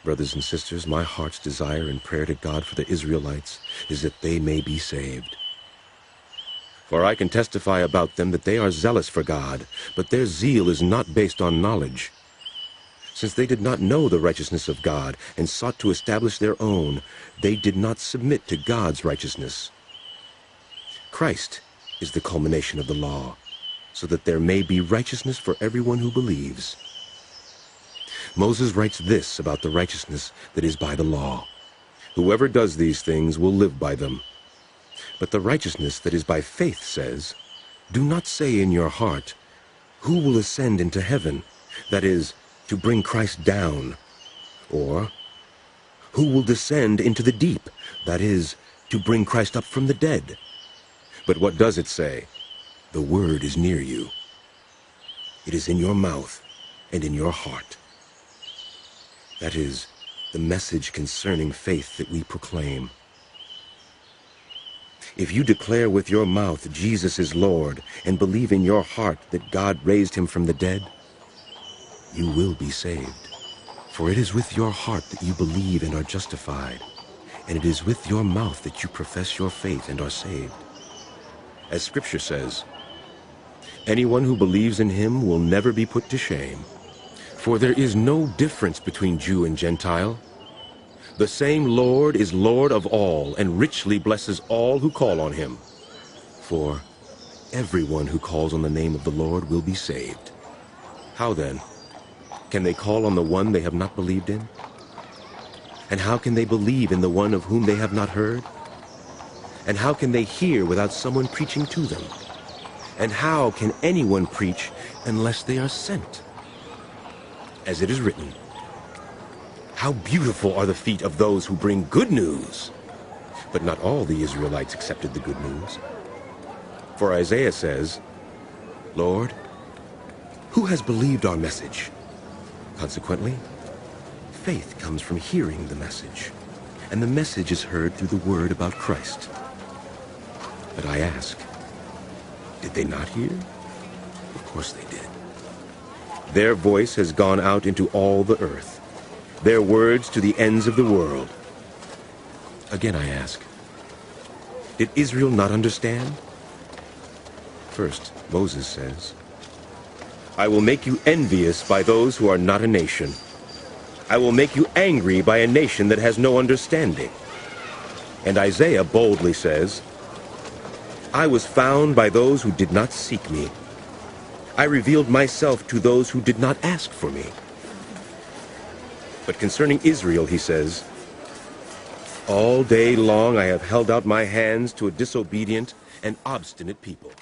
brothers and sisters, my heart's desire and prayer to God for the Israelites is that they may be saved. For I can testify about them that they are zealous for God, but their zeal is not based on knowledge. Since they did not know the righteousness of God and sought to establish their own, they did not submit to God's righteousness. Christ is the culmination of the law, so that there may be righteousness for everyone who believes. Moses writes this about the righteousness that is by the law: whoever does these things will live by them. But the righteousness that is by faith says, do not say in your heart, who will ascend into heaven, that is, to bring Christ down, or who will descend into the deep, that is, to bring Christ up from the dead. But what does it say? The word is near you. It is in your mouth and in your heart. That is the message concerning faith that we proclaim. If you declare with your mouth Jesus is Lord and believe in your heart that God raised him from the dead, you will be saved. For it is with your heart that you believe and are justified, and it is with your mouth that you profess your faith and are saved. As Scripture says, anyone who believes in him will never be put to shame. For there is no difference between Jew and Gentile. The same Lord is Lord of all and richly blesses all who call on him. For everyone who calls on the name of the Lord will be saved. How then? Can they call on the one they have not believed in? And how can they believe in the one of whom they have not heard? And how can they hear without someone preaching to them? And how can anyone preach unless they are sent? As it is written, how beautiful are the feet of those who bring good news! But not all the Israelites accepted the good news. For Isaiah says, Lord, who has believed our message? Consequently, faith comes from hearing the message, and the message is heard through the word about Christ. But I ask, did they not hear? Of course they did. Their voice has gone out into all the earth, their words to the ends of the world. Again I ask, did Israel not understand? First, Moses says, I will make you envious by those who are not a nation. I will make you angry by a nation that has no understanding. And Isaiah boldly says, I was found by those who did not seek me. I revealed myself to those who did not ask for me. But concerning Israel, he says, all day long I have held out my hands to a disobedient and obstinate people.